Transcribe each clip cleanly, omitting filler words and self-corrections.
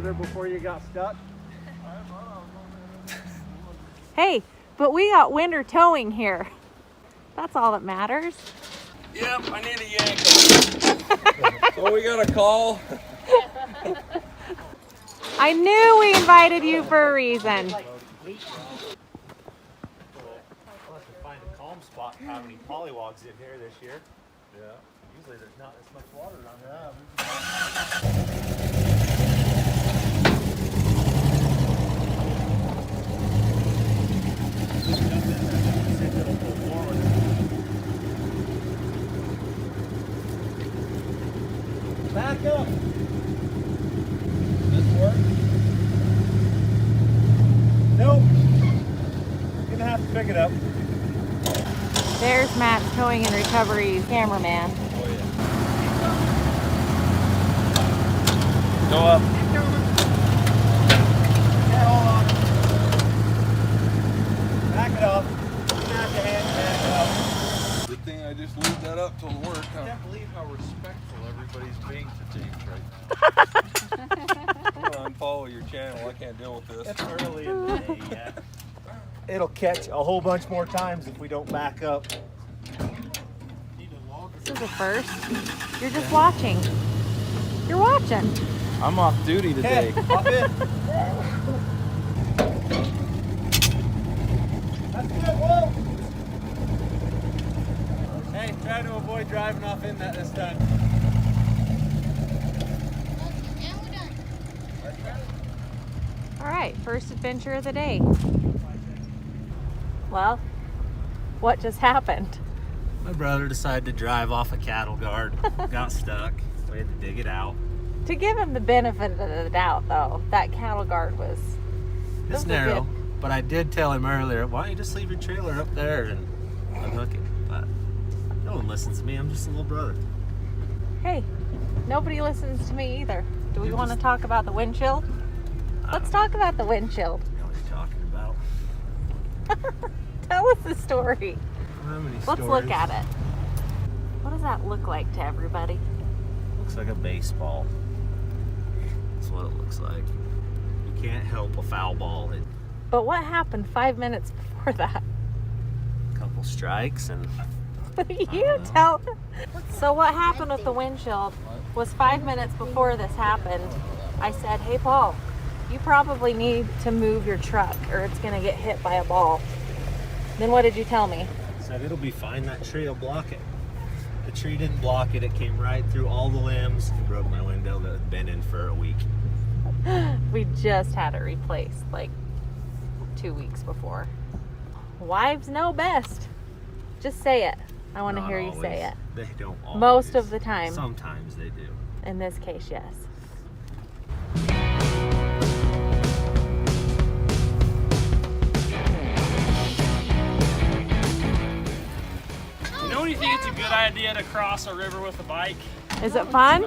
farther before you got stuck? Hey, but we got winter towing here. That's all that matters. Yep, I need a Yankum. So we got a call. I knew we invited you for a reason. Unless we find a calm spot and have any pollywogs in here this year. Yeah. Usually there's not as much water around there. Back up. This work? Nope. Gonna have to pick it up. There's Matt's Towing and Recovery cameraman. Oh yeah. Go up. Yeah, hold on. Back it up. Snap the hand, back it up. Good thing I just leave that up till work. I can't believe how respectful everybody's being to James right I'll unfollow your channel. I can't deal with this. It's early in the day yet. It'll catch a whole bunch more times if we don't back up. This is a first. You're just watching. You're watching. I'm off duty today. Okay, hop in. That's good, whoa! Hey, try to avoid driving off in that this time. All right, first adventure of the day. Well, what just happened? My brother decided to drive off a cattle guard, got stuck, so we had to dig it out. To give him the benefit of the doubt, though, that cattle guard was It's narrow, but I did tell him earlier, why don't you just leave your trailer up there and unhook it? But no one listens to me, I'm just a little brother. Hey, nobody listens to me either. Do we want to talk about the windshield? Let's talk about the windshield. You know what you're talking about. Tell us the story. How many Let's stories? look at it. What does that look like to everybody? Looks like a baseball. That's what it looks like. You can't help a foul ball. But what happened 5 minutes before that? A couple strikes and You tell. So what happened with the windshield was 5 minutes before this happened. I said, hey Paul, you probably need to move your truck or it's gonna get hit by a ball. Then what did you tell me? said it'll be fine, that tree will block it. The tree didn't block it, it came right through all the limbs and broke my window that had been in for a week. We just had it replaced like 2 weeks before. Wives know best. Just say it. I want to hear you say it. They don't always. Most of the time. Sometimes they do. In this case, yes. You know when you think it's a good idea to cross a river with a bike? Is it fun?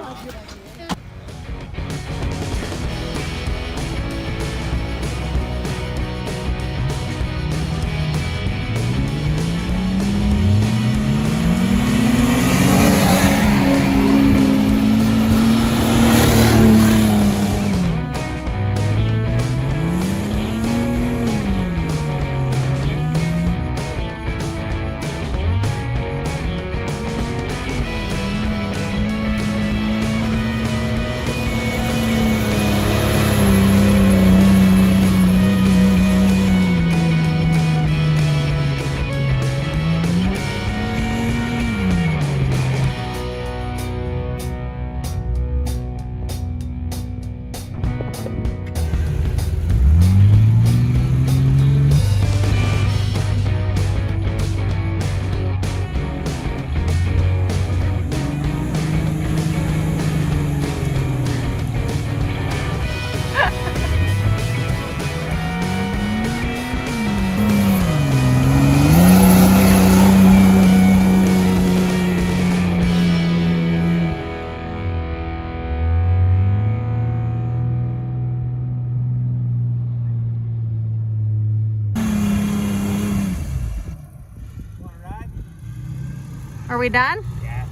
Are we done? Yeah.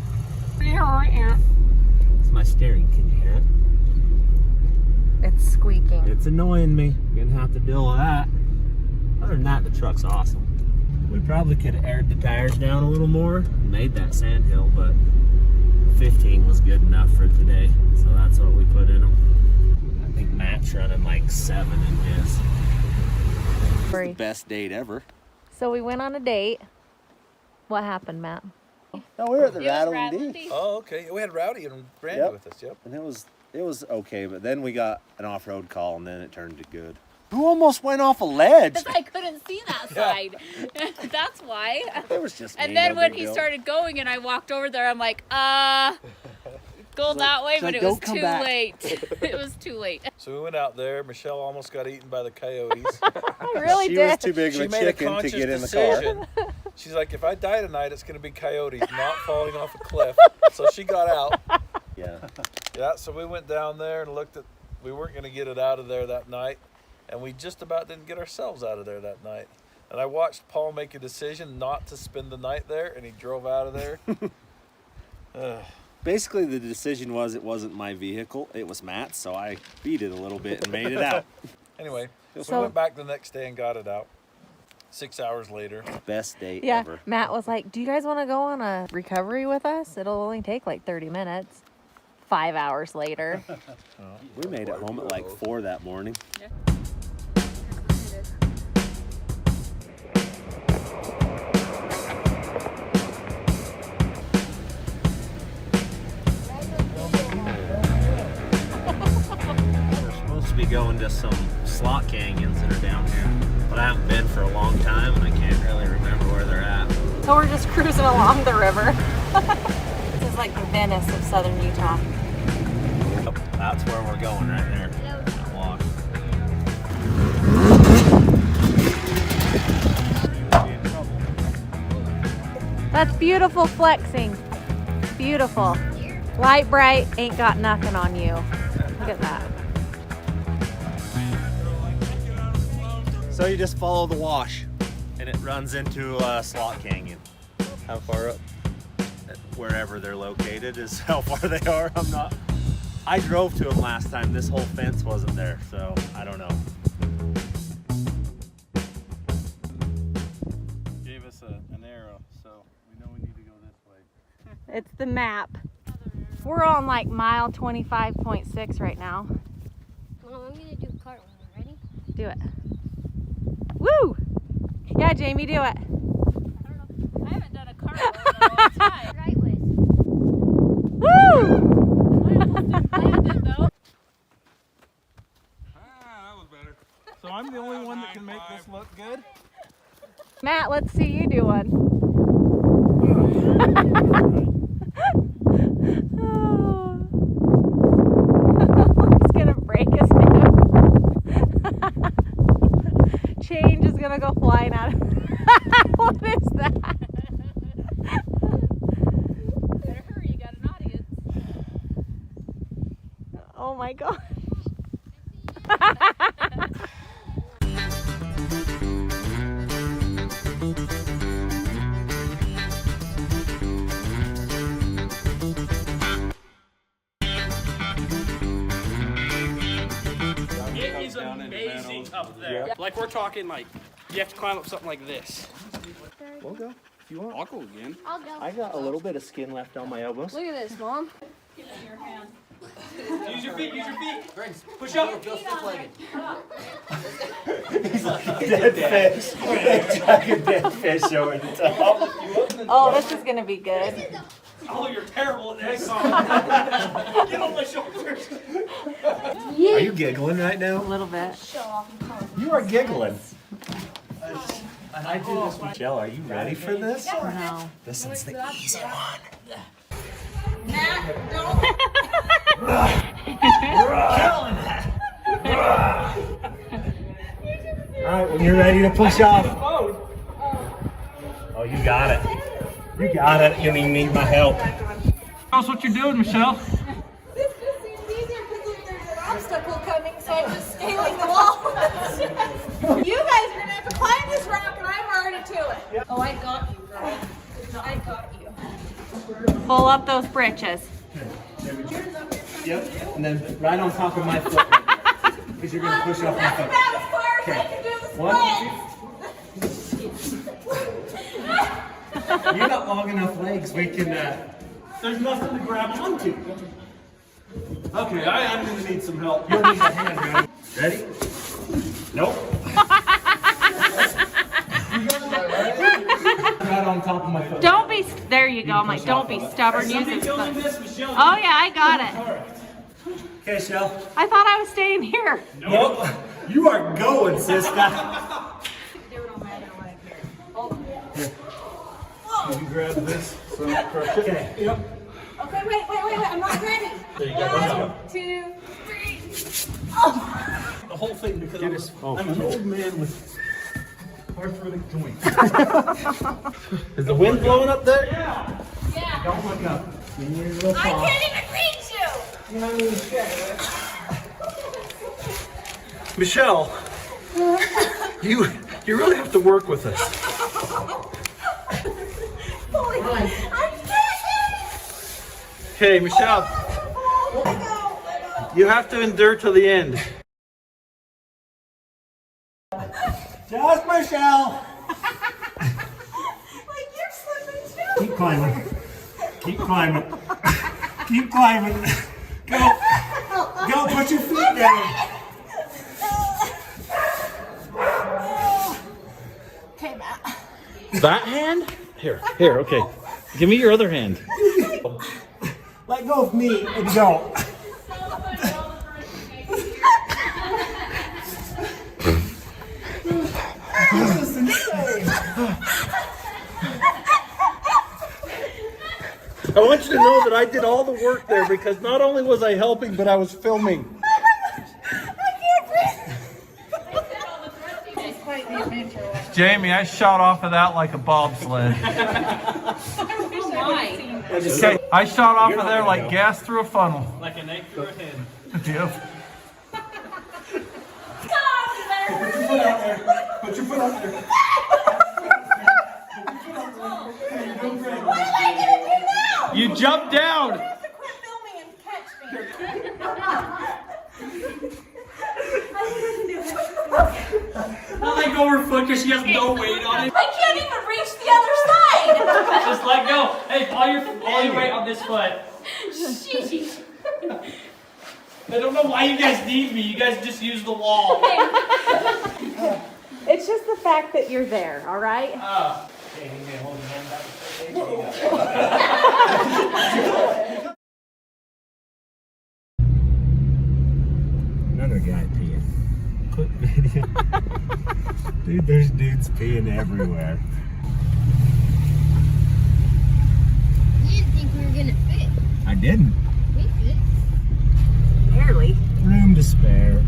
It's my steering, can you hear it? It's squeaking. It's annoying me. You're gonna have to deal with that. Other than that, the truck's awesome. We probably could have aired the tires down a little more and made that sand hill, but 15 was good enough for today. So that's what we put in them. I think Matt's running like 7 in his. It's the best date ever. So we went on a date. What happened, Matt? No, we were at the Rattling D. Oh, okay. We had Rowdy and Brandy with us. Yep. And it was okay, but then we got an off-road call, and then it turned to good. Who almost went off a ledge? Because I couldn't see that side. That's why. It was just And me, then no when big he deal. started going and I walked over there, I'm like, go that way, but it was too late. It was too late. So we went out there. Michelle almost got eaten by the coyotes. I really She did. was too big of She a made a chicken to conscious get in the car. decision. She's like, if I die tonight, it's going to be coyotes, not falling off a cliff. So she got out. Yeah. Yeah, so we went down there and looked at, we weren't going to get it out of there that night. And we just about didn't get ourselves out of there that night. And I watched Paul make a decision not to spend the night there, and he drove out of there. Basically, the decision was it wasn't my vehicle, it was Matt's, so I beat it a little bit and made it out. Anyway, So- we went back the next day and got it out. 6 hours later. Best date Yeah, ever. Matt was like, do you guys want to go on a recovery with us? It'll only take like 30 minutes. 5 hours later. We made it home at like 4 that morning. We're supposed to be going to some slot canyons that are down here, but I haven't been for a long time and I can't really remember where they're at. So we're just cruising along the river. This is like the Venice of southern Utah. Yep, that's where we're going right there. That walk. That's beautiful flexing. Beautiful. Light bright, ain't got nothing on you. Look at that. So you just follow the wash and it runs into Slot Canyon. How far up? Wherever they're located is how far they are. I drove to them last time. This whole fence wasn't there, so I don't know. Gave us an arrow, so we know we need to go this way. It's the map. We're on like mile 25.6 right now. Well, I'm going to do a cartwheel. Ready? Do it. Woo! Yeah, Jamie, do it. I don't know. I haven't done a cartwheel in a long time. Right way. Woo! I almost didn't land it, though. That was better. So I'm the only one that can make this look good? Matt, let's see you do one. He's gonna break his hip. Change is gonna go flying out. What is that? Better hurry, you got an audience. Oh my god. It is amazing up there. Like we're talking like you have to climb up something like this. We'll go if you want. I'll go again. I'll go. I got a little bit of skin left on my elbows. Look at this, Mom. Use your feet, Push up. Dead fish. Dead fish over the top. Oh, this is gonna be good. Oh, you're terrible at this. Get on my shoulders. Are you giggling right A now? little bit. You are giggling. And I do this with Jill. Are you ready for this? No. This is the easy one. Alright, when you're ready to push off. Oh, you got it. You got it. You don't even need my help. Tell us what you're doing, Michelle. This just seems easier because there's an obstacle coming, so I'm just scaling the wall. You guys are gonna have to climb this rock, and I'm already to it. Oh, I got you, girl. I got you. Pull up those britches. Yep. And then right on top of my foot. Because you're gonna push off my foot. About as far as I can do the splits. You got long enough legs, we can, there's nothing to grab onto. Okay, I'm gonna need some help. You'll need a hand, man. Ready? Nope. Right on top of my foot. Don't be, there you go. I'm like, don't be stubborn. Use his foot. Oh yeah, I got it. Okay, Shell. I thought I was staying here. Nope. You are going, sister. Do it on my other leg here. You can grab this. Okay. Yep. Okay, wait. I'm not ready. There you go. 1, 2, 3. The whole thing because I'm an old man with arthritic joints. Is the wind blowing up there? Yeah. Don't look up. You need a little I pause. can't even reach you. You know what I mean? Michelle, you really have to work with us. Holy, I'm getting. Okay, Michelle, Let go. you have to endure to the end. Just Michelle. Like you're slipping too. Keep climbing. Keep climbing. Keep climbing. Go. Go, put your feet down. Okay, Matt. That hand? Here, okay. Give me your other hand. Let go of me and go. This is insane. I want you to know that I did all the work there because not only was I helping, but I was filming. Jamie, I shot off of that like a bobsled. Okay, I shot off of there like gas through a funnel. Like an egg through a hen. Yep. Put your foot out there. You jumped down. Quit filming and catch me. Not let go of her foot because she has no weight on it. I can't even reach the other side. Just let go. Hey, all your weight on this foot. Sheesh. I don't know why you guys need me. You guys just use the wall. It's just the fact that you're there, all right? Another guy peeing. Quit video. Dude, there's dudes peeing everywhere. We didn't think we were gonna fit. I didn't. We fit. Barely. Room to spare.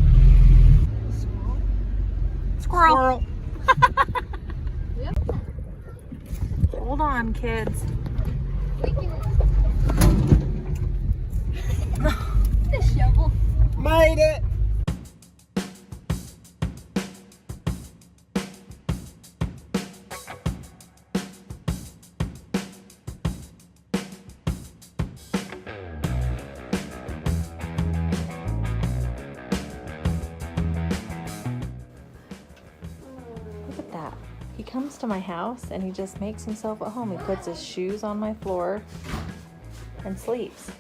Squirrel. Hold on, kids. We can. The shovel. Made it! Look at that. He comes to my house and he just makes himself at home. He puts his shoes on my floor and sleeps.